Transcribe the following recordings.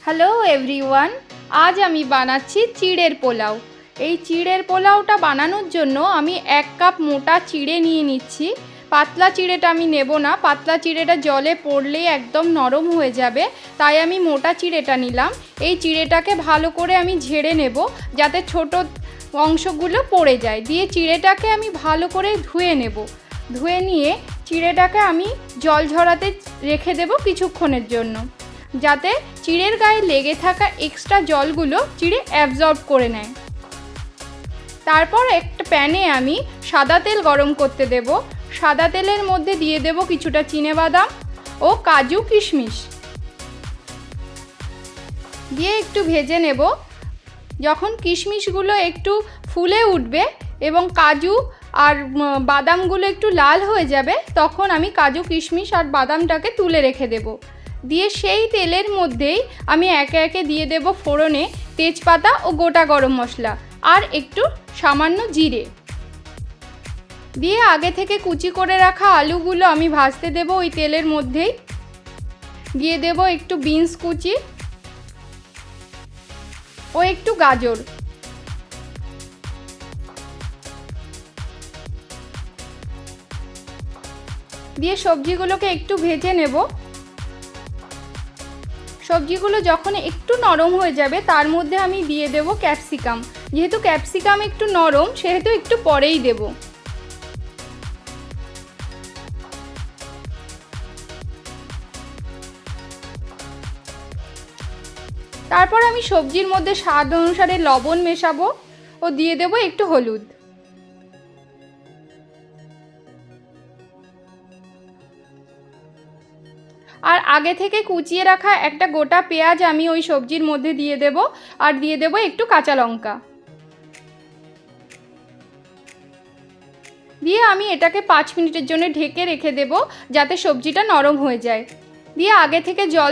Hello everyone, আজ আমি বানাচ্ছি চিড়ের পোলাও। এই চিড়ের পোলাওটা বানানোর জন্য আমি 1 কাপ মোটা চিড়ে নিয়ে নিচ্ছি। পাতলা চিড়েটা আমি নেব না, পাতলা চিড়েটা জলে পড়লেই একদম নরম হয়ে যাবে, তাই আমি মোটা চিড়েটা নিলাম। এই চিড়েটাকে ভালো করে আমি ঝেড়ে নেব যাতে ছোট অংশগুলো পড়ে যায়। দিয়ে চিড়েটাকে আমি ভালো করে ধুয়ে নেব। ধুয়ে নিয়ে চিড়েটাকে আমি জল ঝরাতে রেখে দেব কিছুক্ষণের জন্য, যাতে চিড়ের গায়ে লেগে থাকা এক্সট্রা জলগুলো চিড়ে অ্যাবজর্ব করে নেয়। তারপর একটা প্যানে আমি সাদা তেল গরম করতে দেব। সাদা তেলের মধ্যে দিয়ে দেব কিছুটা চিনেবাদাম ও কাজু কিশমিশ, দিয়ে একটু ভেজে নেব। যখন কিশমিশগুলো একটু ফুলে উঠবে এবং কাজু আর বাদামগুলো একটু লাল হয়ে যাবে, তখন আমি কাজু কিশমিশ আর বাদামটাকে তুলে রেখে দেব। দিয়ে সেই তেলের মধ্যেই আমি একে একে দিয়ে দেব ফোড়নে তেজপাতা ও গোটা গরম মশলা আর একটু সামান্য জিরে। দিয়ে আগে থেকে কুচি করে রাখা আলুগুলো আমি ভাজতে দেব ওই তেলের মধ্যেই। দিয়ে দেব একটু বিনস কুচি ও একটু গাজর। দিয়ে সবজিগুলোকে একটু ভেজে নেব। সবজিগুলো যখন একটু নরম হয়ে যাবে তার মধ্যে আমি দিয়ে দেব ক্যাপসিকাম। যেহেতু ক্যাপসিকাম একটু নরম সেহেতু একটু পরেই দেব। তারপর আমি সবজির মধ্যে স্বাদ অনুসারে লবণ মেশাবো ও দিয়ে দেব একটু হলুদ। আর আগে থেকে কুচিয়ে রাখা একটা গোটা পেঁয়াজ আমি ওই সবজির মধ্যে দিয়ে দেব, আর দিয়ে দেব একটু কাঁচা লঙ্কা। দিয়ে আমি এটাকে 5 মিনিটের জন্য ঢেকে রেখে দেব যাতে সবজিটা নরম হয়ে যায়। দিয়ে আগে থেকে জল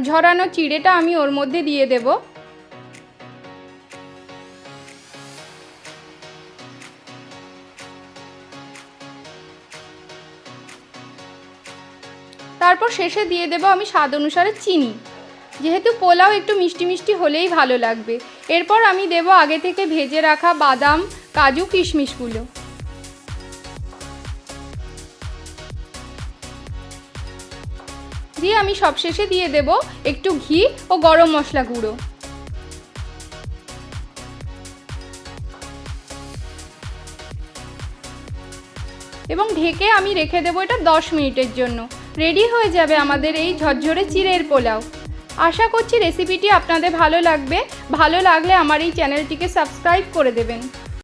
ঝরানো চিড়েটা আমি ওর মধ্যে দিয়ে দেব। তারপর শেষে দিয়ে দেব আমি স্বাদ অনুসারে চিনি, যেহেতু পোলাও একটু মিষ্টি মিষ্টি হলেই ভালো লাগবে। এরপর আমি দেব আগে থেকে ভেজে রাখা বাদাম কাজু কিশমিশগুলো। দিয়ে আমি সবশেষে দিয়ে দেব একটু ঘি ও গরম মশলা গুঁড়ো। এবং ঢেকে আমি রেখে দেবো এটা 10 মিনিটের জন্য। রেডি হয়ে যাবে আমাদের এই ঝরঝরে চিড়ের পোলাও। আশা করছি রেসিপিটি আপনাদের ভালো লাগবে। ভালো লাগলে আমার এই চ্যানেলটিকে সাবস্ক্রাইব করে দেবেন।